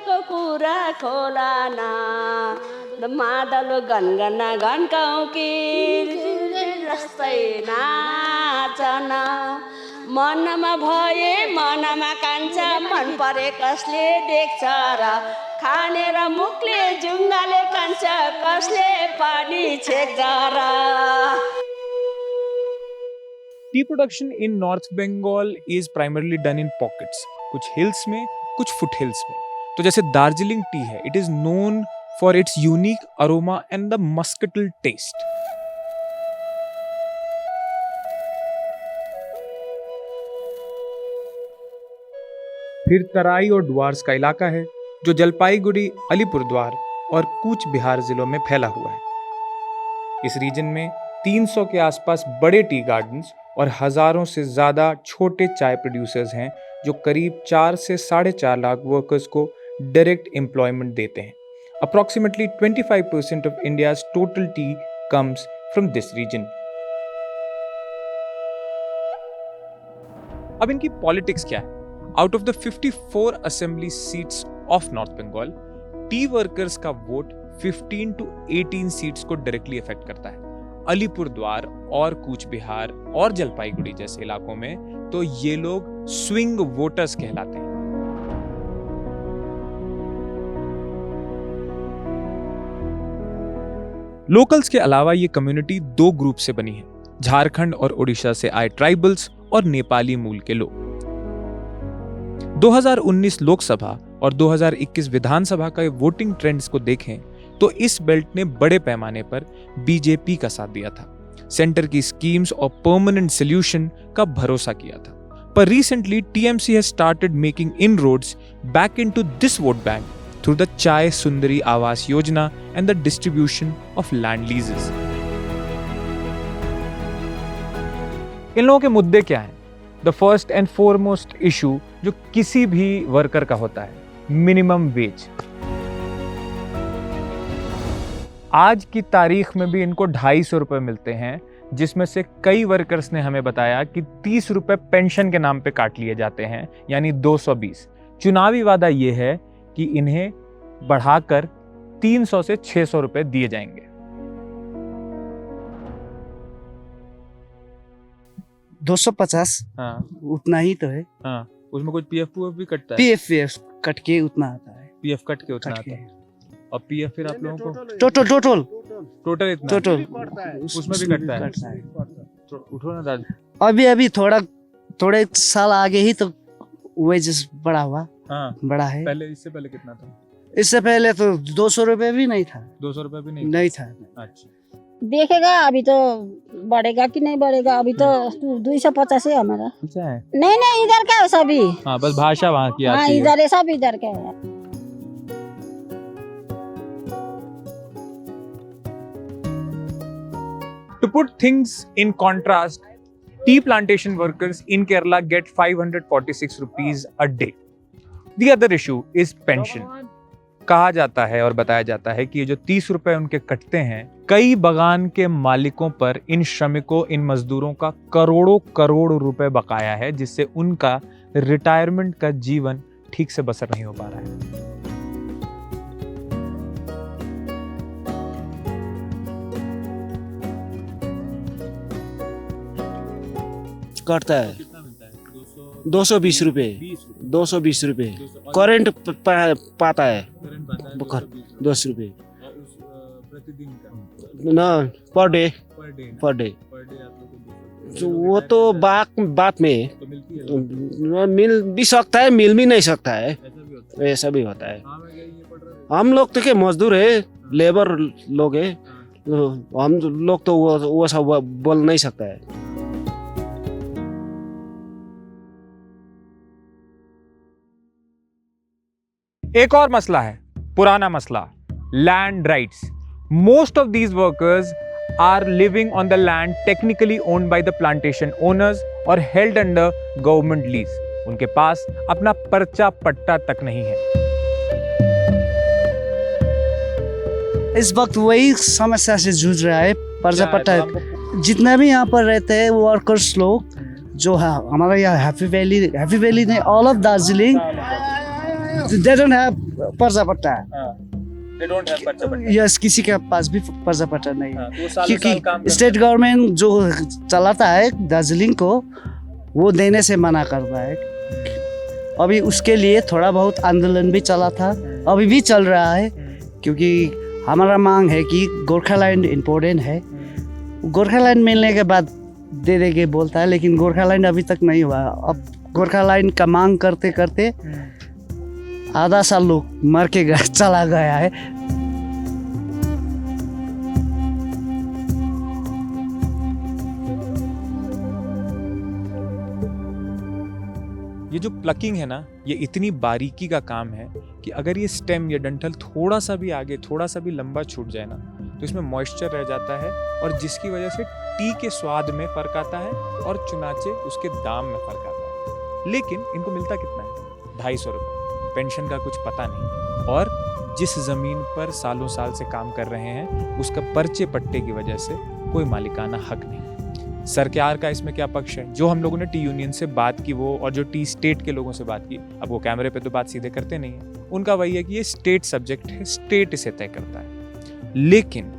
को कुरा खोला ना मादल गनगना घन्काउ कि जस्तै नाचन मनमा भए मनमा कान्छ मन परे कसले देख्छ र खाने र मुखले जुङ्गाले कान्छ कसले पानी छेक्छ र। Tea production in North Bengal is primarily done in pockets, कुछ हिल्स में कुछ फुट हिल्स में। तो जैसे दार्जिलिंग टी है, it is known for its unique aroma and the muscatel taste. फिर तराई और डुआर्स का इलाका है जो जलपाईगुड़ी, अलीपुरद्वार और कूच बिहार जिलों में फैला हुआ है। इस रीजन में 300 के आसपास बड़े टी गार्डन्स और हजारों से ज्यादा छोटे चाय प्रोड्यूसर्स हैं जो करीब 4 से 4.5 लाख वर्कर्स को डायरेक्ट एम्प्लॉयमेंट देते हैं। Approximately 25% of India's total tea comes from this region. अब इनकी पॉलिटिक्स क्या है? Out of the 54 assembly seats of North Bengal, tea workers का वोट 15 to 18 सीट्स को डायरेक्टली इफेक्ट करता है। अलीपुरद्वार और कूच बिहार और जलपाईगुड़ी जैसे इलाकों में तो ये लोग स्विंग वोटर्स कहलाते हैं। लोकल्स के अलावा ये कम्युनिटी 2 ग्रुप से बनी है, झारखंड और ओडिशा से आए ट्राइबल्स और नेपाली मूल के लोग। 2019 लोकसभा और 2021 विधानसभा का वोटिंग ट्रेंड्स को देखें तो इस बेल्ट ने बड़े पैमाने पर बीजेपी का साथ दिया था, सेंटर की स्कीम्स और परमानेंट सॉल्यूशन का भरोसा किया था। पर recently TMC has started making inroads back into this vote bank through the Chai Sundari Awas Yojana and the distribution of land leases. इन लोगों के मुद्दे क्या हैं? The first and foremost issue जो किसी भी वर्कर का होता है, मिनिमम वेज। आज की तारीख में भी इनको 250 रुपए मिलते हैं, जिसमें से कई वर्कर्स ने हमें बताया कि 30 रुपए पेंशन के नाम पे काट लिए जाते हैं, यानी 220। चुनावी वादा यह है कि इन्हें बढ़ाकर 300 से 600 रुपए दिए जाएंगे। 250। हाँ, उतना ही तो है। हाँ, उसमें कुछ पीएफ भी कटता है? पीएफ कट के उतना आता है। पीएफ कट के उतना आता है। और पीएफ फिर आप लोगों को टोटल इतना टोटल उसमें भी कटता है। उठो ना दादा। अभी थोड़े साल आगे ही तो वेजेस बढ़ा हुआ। हाँ, बड़ा है। पहले इससे पहले कितना था? इससे पहले तो 200 रुपए भी नहीं था। 200 रुपए भी नहीं था। अच्छा, देखेगा अभी तो बढ़ेगा कि नहीं बढ़ेगा। अभी तो 250 है हमारा। अच्छा है। नहीं इधर का है सभी। हाँ, बस भाषा वहाँ की आती है। इधर है, सब इधर का है। To put things in contrast, tea plantation workers in Kerala get 546 rupees a day. The other issue is pension. कहा जाता है और बताया जाता है कि ये जो 30 रुपए उनके कटते हैं, कई बगान के मालिकों पर इन श्रमिकों, इन मजदूरों का करोड़ों रुपए बकाया है, जिससे उनका रिटायरमेंट का जीवन ठीक से बसर नहीं हो पा रहा है। कटता है 220 रुपए। 220 रुपए करंट पाता है। 10 रुपए ना पर डे। वो तो बात में मिल भी सकता है, मिल भी नहीं सकता है। ऐसा भी होता है। हम लोग तो क्या मजदूर है, लेबर लोग है, हम लोग तो वो सब बोल नहीं सकता है। एक और मसला है, पुराना मसला, land rights. Most of these workers are living on the land technically owned by the plantation owners और हेल्ड अंडर गवर्नमेंट लीज। उनके पास अपना पर्चा पट्टा तक नहीं है। इस वक्त वही समस्या से जूझ रहा है। पर्चा पट्टा जितना भी यहाँ पर रहते हैं वर्कर्स लोग जो है, हमारा यहाँ हैप्पी वैली नहीं, all of Darjeeling they don't have पर्चा पट्टा। दे डोंट हैव पर्चा पट्टा। यस, किसी के पास भी पर्चा पट्टा नहीं है, तो सालों साल काम क्योंकि करते स्टेट गवर्नमेंट जो चलाता है दार्जिलिंग को, वो देने से मना करता है। अभी उसके लिए थोड़ा बहुत आंदोलन भी चला था, अभी भी चल रहा है, क्योंकि हमारा मांग है कि गोरखालैंड इम्पोर्टेंट है। गोरखालैंड मिलने के बाद दे देंगे बोलता है, लेकिन गोरखालैंड अभी तक नहीं हुआ। अब गोरखालैंड का मांग करते करते आधा साल लोग मर के चला गया है। ये जो प्लकिंग है ना, ये इतनी बारीकी का काम है कि अगर ये स्टेम या डंठल थोड़ा सा भी आगे, थोड़ा सा भी लंबा छूट जाए ना, तो इसमें मॉइस्चर रह जाता है और जिसकी वजह से टी के स्वाद में फर्क आता है और चुनाचे उसके दाम में फर्क आता है। लेकिन इनको मिलता कितना है? 250 रुपये। पेंशन का कुछ पता नहीं। और जिस जमीन पर सालों साल से काम कर रहे हैं उसका पर्चे पट्टे की वजह से कोई मालिकाना हक नहीं। सरकार का इसमें क्या पक्ष है? जो हम लोगों ने टी यूनियन से बात की वो, और जो टी स्टेट के लोगों से बात की, अब वो कैमरे पे तो बात सीधे करते नहीं है, उनका वही है कि ये स्टेट सब्जेक्ट है, स्टेट इसे तय करता है। लेकिन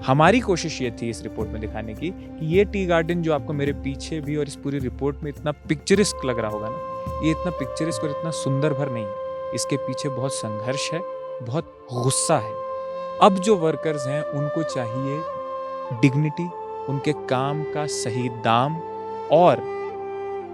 हमारी कोशिश ये थी इस रिपोर्ट में दिखाने की कि ये टी गार्डन जो आपको मेरे पीछे भी और इस पूरी रिपोर्ट में इतना पिक्चरिस्क लग रहा होगा ना, ये इतना पिक्चरिस्क और इतना सुंदर भर नहीं है। इसके पीछे बहुत संघर्ष है, बहुत गुस्सा है। अब जो वर्कर्स हैं उनको चाहिए डिग्निटी, उनके काम का सही दाम और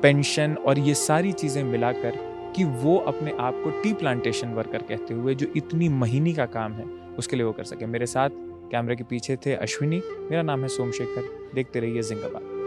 पेंशन और ये सारी चीज़ें मिलाकर कि वो अपने आप को टी प्लांटेशन वर्कर कहते हुए जो इतनी महीनी का काम है उसके लिए वो कर सके। मेरे साथ कैमरे के पीछे थे अश्विनी, मेरा नाम है सोमशेखर। देखते रहिए जिंदाबाद।